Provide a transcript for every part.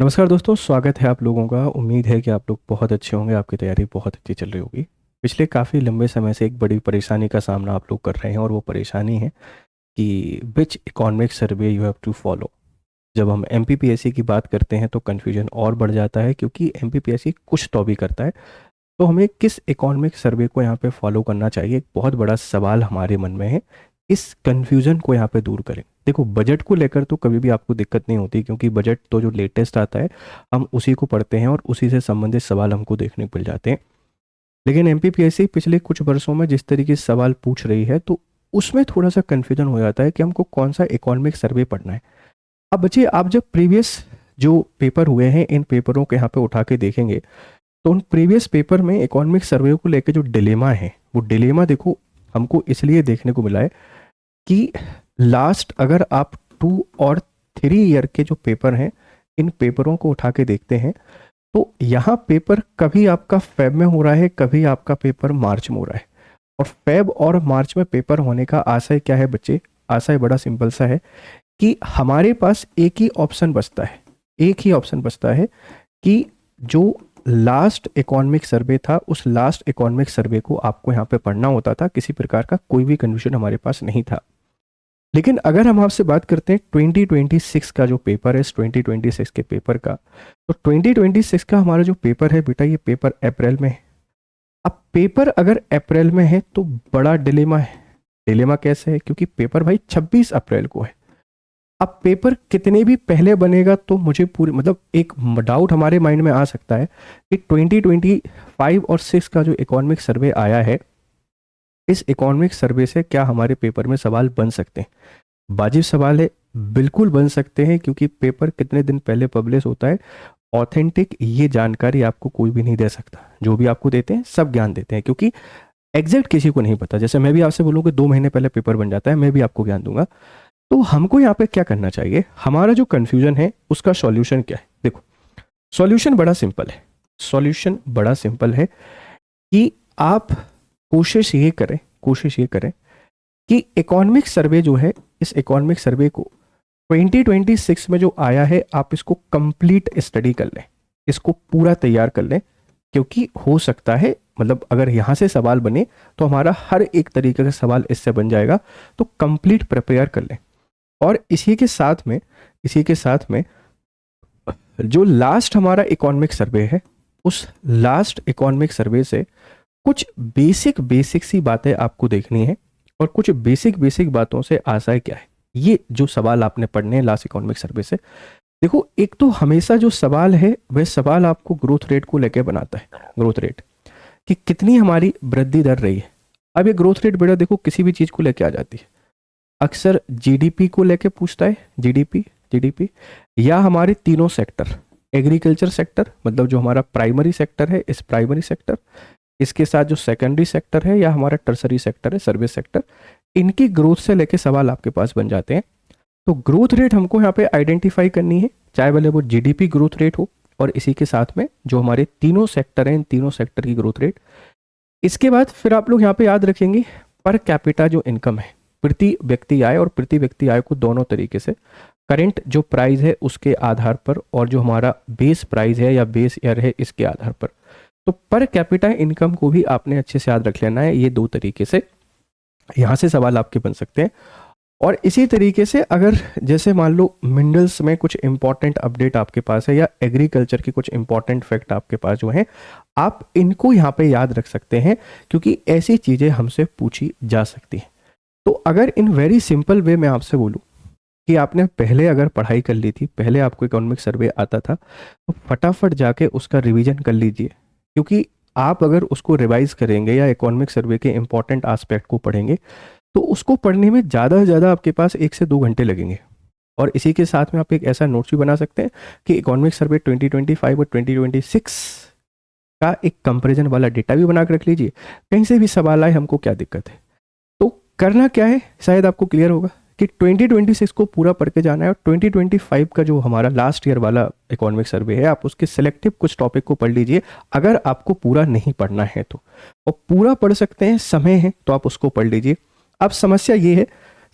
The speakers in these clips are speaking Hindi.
नमस्कार दोस्तों, स्वागत है आप लोगों का। उम्मीद है कि आप लोग बहुत अच्छे होंगे, आपकी तैयारी बहुत अच्छी चल रही होगी। पिछले काफ़ी लंबे समय से एक बड़ी परेशानी का सामना आप लोग कर रहे हैं और वो परेशानी है कि which economic survey you have to follow. जब हम एमपीपीएससी की बात करते हैं तो कन्फ्यूजन और बढ़ जाता है, क्योंकि एमपीपीएससी कुछ तो भी करता है। तो हमें किस इकोनॉमिक सर्वे को यहाँ पे फॉलो करना चाहिए, एक बहुत बड़ा सवाल हमारे मन में है। इस कन्फ्यूज़न को यहाँ पे दूर करें। देखो, बजट को लेकर तो कभी भी आपको दिक्कत नहीं होती, क्योंकि बजट तो जो लेटेस्ट आता है हम उसी को पढ़ते हैं और उसी से संबंधित सवाल हमको देखने को मिल जाते हैं। लेकिन एमपीपीएससी पिछले कुछ वर्षों में जिस तरीके से सवाल पूछ रही है, तो उसमें थोड़ा सा कन्फ्यूजन हो जाता है कि हमको कौन सा इकोनॉमिक सर्वे पढ़ना है। अब बच्चे, आप जब प्रीवियस जो पेपर हुए हैं इन पेपरों के यहाँ पे उठा के देखेंगे, तो उन प्रीवियस पेपर में इकोनॉमिक सर्वे को लेकर जो डिलेमा है, वो डिलेमा देखो हमको इसलिए देखने को मिला है कि लास्ट अगर आप 2 और 3 ईयर के जो पेपर हैं, इन पेपरों को उठा के देखते हैं, तो यहाँ पेपर कभी आपका फेब में हो रहा है, कभी आपका पेपर मार्च में हो रहा है। और फेब और मार्च में पेपर होने का आशय क्या है बच्चे? आशय बड़ा सिंपल सा है कि हमारे पास एक ही ऑप्शन बचता है, एक ही ऑप्शन बचता है कि जो लास्ट इकोनॉमिक सर्वे था, उस लास्ट इकोनॉमिक सर्वे को आपको यहाँ पे पढ़ना होता था। किसी प्रकार का कोई भी कंफ्यूजन हमारे पास नहीं था। लेकिन अगर हम आपसे बात करते हैं 2026 का जो पेपर है, इस 2026 के पेपर का, तो 2026 का हमारा जो पेपर है बेटा, ये पेपर अप्रैल में है। अब पेपर अगर अप्रैल में है तो बड़ा डिलेमा है। डिलेमा कैसे है? क्योंकि पेपर भाई 26 अप्रैल को है। अब पेपर कितने भी पहले बनेगा तो मुझे पूरी मतलब एक डाउट हमारे माइंड में आ सकता है कि 2025 और 6 का जो इकोनॉमिक सर्वे आया है, इस इकोनॉमिक सर्वे से क्या हमारे पेपर में सवाल बन सकते हैं? वाजिब सवाल है, बिल्कुल बन सकते हैं, क्योंकि पेपर कितने दिन पहले पब्लिश होता है। ऑथेंटिक ये जानकारी आपको कोई भी नहीं दे सकता। जो भी आपको देते हैं सब ज्ञान देते हैं, क्योंकि एग्जैक्ट किसी को नहीं पता। जैसे मैं भी आपसे बोलूँ कि 2 महीने पहले पेपर बन जाता है, मैं भी आपको ज्ञान दूंगा। तो हमको यहाँ पे क्या करना चाहिए? हमारा जो कन्फ्यूजन है उसका सॉल्यूशन क्या है? देखो, सॉल्यूशन बड़ा सिंपल है। सॉल्यूशन बड़ा सिंपल है कि आप कोशिश ये करें कि इकोनॉमिक सर्वे जो है, इस इकोनॉमिक सर्वे को 2026 में जो आया है, आप इसको कंप्लीट स्टडी कर लें, इसको पूरा तैयार कर लें। क्योंकि हो सकता है, मतलब अगर यहाँ से सवाल बने तो हमारा हर एक तरीके का सवाल इससे बन जाएगा। तो कंप्लीट प्रिपेयर कर लें। और इसी के साथ में जो लास्ट हमारा इकोनॉमिक सर्वे है, उस लास्ट इकोनॉमिक सर्वे से कुछ बेसिक बेसिक सी बातें आपको देखनी है। और कुछ बेसिक बेसिक बातों से आशय क्या है, ये जो सवाल आपने पढ़ने हैं लास्ट इकोनॉमिक सर्वे से। देखो, एक तो हमेशा जो सवाल है वह सवाल आपको ग्रोथ रेट को लेकर बनाता है। ग्रोथ रेट कि कितनी हमारी वृद्धि दर रही है। अब ये ग्रोथ रेट बेटा देखो किसी भी चीज़ को लेकर आ जाती है। अक्सर जीडीपी को लेके पूछता है, जीडीपी जीडीपी या हमारे तीनों सेक्टर, एग्रीकल्चर सेक्टर मतलब जो हमारा प्राइमरी सेक्टर है, इस प्राइमरी सेक्टर, इसके साथ जो सेकेंडरी सेक्टर है या हमारा टर्सरी सेक्टर है, सर्विस सेक्टर, इनकी ग्रोथ से लेके सवाल आपके पास बन जाते हैं। तो ग्रोथ रेट हमको यहाँ पे आइडेंटिफाई करनी है, चाहे भले वो जीडीपी ग्रोथ रेट हो, और इसी के साथ में जो हमारे तीनों सेक्टर हैं, इन तीनों सेक्टर की ग्रोथ रेट। इसके बाद फिर आप लोग यहाँ पे याद रखेंगे पर कैपिटा जो इनकम है, प्रति व्यक्ति आय, और प्रति व्यक्ति आय को दोनों तरीके से, करंट जो प्राइस है उसके आधार पर, और जो हमारा बेस प्राइस है या बेस ईयर है इसके आधार पर। तो पर कैपिटा इनकम को भी आपने अच्छे से याद रख लेना है। ये 2 तरीके से यहाँ से सवाल आपके बन सकते हैं। और इसी तरीके से अगर जैसे मान लो मिनरल्स में कुछ इंपॉर्टेंट अपडेट आपके पास है, या एग्रीकल्चर की कुछ इंपॉर्टेंट फैक्ट आपके पास जो है, आप इनको यहाँ पे याद रख सकते हैं, क्योंकि ऐसी चीज़ें हमसे पूछी जा सकती हैं। तो अगर इन वेरी सिंपल वे में आपसे बोलूँ कि आपने पहले अगर पढ़ाई कर ली थी, पहले आपको इकोनॉमिक सर्वे आता था, तो फटाफट जाके उसका रिवीजन कर लीजिए। क्योंकि आप अगर उसको रिवाइज करेंगे या इकोनॉमिक सर्वे के इंपॉर्टेंट एस्पेक्ट को पढ़ेंगे, तो उसको पढ़ने में ज़्यादा से ज़्यादा आपके पास 1 से 2 घंटे लगेंगे। और इसी के साथ में आप एक ऐसा नोट्स भी बना सकते हैं कि इकोनॉमिक सर्वे 2025 और 2026 का एक कंपैरिजन वाला डेटा भी बना कर रख लीजिए। कहीं से भी सवाल आए, हमको क्या दिक्कत है। तो करना क्या है, शायद आपको क्लियर होगा कि 2026 को पूरा पढ़ के जाना है, और 2025 का जो हमारा लास्ट ईयर वाला इकोनॉमिक सर्वे है, आप उसके सिलेक्टिव कुछ टॉपिक को पढ़ लीजिए। अगर आपको पूरा नहीं पढ़ना है तो, और पूरा पढ़ सकते हैं, समय है तो आप उसको पढ़ लीजिए। अब समस्या ये है,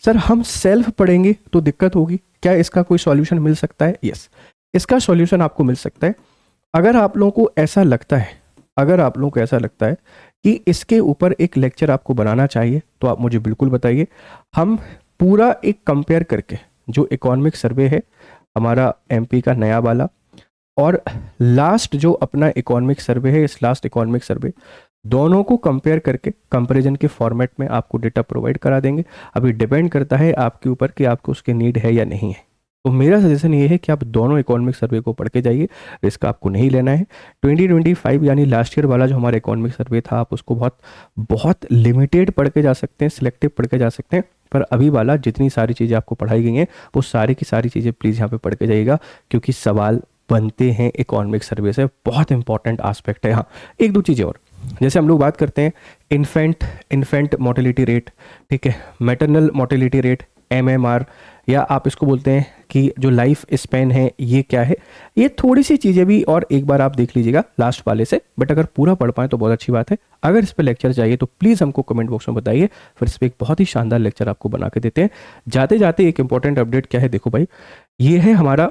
सर हम सेल्फ पढ़ेंगे तो दिक्कत होगी, क्या इसका कोई सॉल्यूशन मिल सकता है? यस, इसका सॉल्यूशन आपको मिल सकता है। अगर आप लोगों को ऐसा लगता है, अगर आप लोगों को ऐसा लगता है कि इसके ऊपर एक लेक्चर आपको बनाना चाहिए, तो आप मुझे बिल्कुल बताइए। हम पूरा एक कंपेयर करके, जो इकोनॉमिक सर्वे है हमारा एमपी का नया वाला, और लास्ट जो अपना इकोनॉमिक सर्वे है, इस लास्ट इकोनॉमिक सर्वे, दोनों को कंपेयर करके कंपैरिजन के फॉर्मेट में आपको डेटा प्रोवाइड करा देंगे। अभी डिपेंड करता है आपके ऊपर कि आपको उसके नीड है या नहीं है। तो मेरा सजेशन ये है कि आप दोनों इकोनॉमिक सर्वे को पढ़ के जाइए, रिस्क आपको नहीं लेना है। 2025 यानी लास्ट ईयर वाला जो हमारा इकोनॉमिक सर्वे था, आप उसको बहुत बहुत लिमिटेड पढ़ के जा सकते हैं, सिलेक्टिव पढ़ के जा सकते हैं। पर अभी वाला जितनी सारी चीज़ें आपको पढ़ाई गई हैं, वो सारी की सारी चीज़ें प्लीज़ यहाँ पे पढ़ के जाइएगा, क्योंकि सवाल बनते हैं इकोनॉमिक सर्वे से, बहुत इंपॉर्टेंट आस्पेक्ट है। हाँ, एक दो चीज़ें और, जैसे हम लोग बात करते हैं इन्फेंट मोर्टेलिटी रेट, ठीक है, मैटरनल मोर्टेलिटी रेट, एमएमआर, या आप इसको बोलते हैं कि जो लाइफ स्पैन है, ये क्या है। ये थोड़ी सी चीज़ें भी और एक बार आप देख लीजिएगा लास्ट वाले से, बट अगर पूरा पढ़ पाएँ तो बहुत अच्छी बात है। अगर इस पर लेक्चर चाहिए तो प्लीज़ हमको कमेंट बॉक्स में बताइए, फिर इस पर एक बहुत ही शानदार लेक्चर आपको बना के देते हैं। जाते जाते एक इंपॉर्टेंट अपडेट क्या है, देखो भाई, ये है हमारा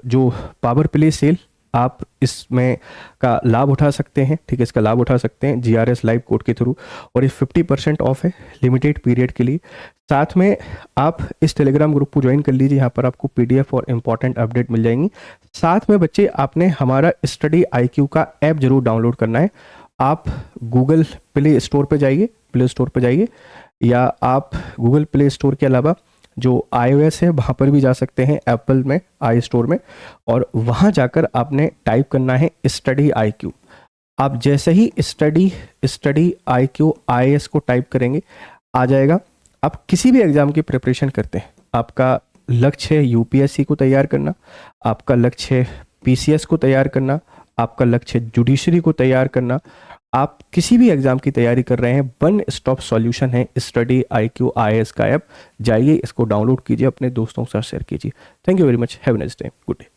जो पावर प्ले सेल, आप इसमें का लाभ उठा सकते हैं, ठीक है, इसका लाभ उठा सकते हैं GRS लाइव कोड के थ्रू, और ये 50% ऑफ है लिमिटेड पीरियड के लिए। साथ में आप इस टेलीग्राम ग्रुप को ज्वाइन कर लीजिए, यहाँ पर आपको PDF और इम्पॉर्टेंट अपडेट मिल जाएंगी। साथ में बच्चे, आपने हमारा स्टडी IQ का ऐप जरूर डाउनलोड करना है। आप गूगल प्ले स्टोर पर जाइए, या आप गूगल प्ले स्टोर के अलावा जो iOS है वहाँ पर भी जा सकते हैं, एप्पल में आई स्टोर में, और वहाँ जाकर आपने टाइप करना है स्टडी IQ। आप जैसे ही स्टडी IQ IAS को टाइप करेंगे, आ जाएगा। आप किसी भी एग्ज़ाम की प्रिपरेशन करते हैं, आपका लक्ष्य है UPSC को तैयार करना, आपका लक्ष्य है PCS को तैयार करना, आपका लक्ष्य है जुडिशरी को तैयार करना, आप किसी भी एग्जाम की तैयारी कर रहे हैं, वन स्टॉप सॉल्यूशन है स्टडी IQ IAS का ऐप। जाइए, इसको डाउनलोड कीजिए, अपने दोस्तों के साथ शेयर कीजिए। Thank you very much, have a nice day, good day.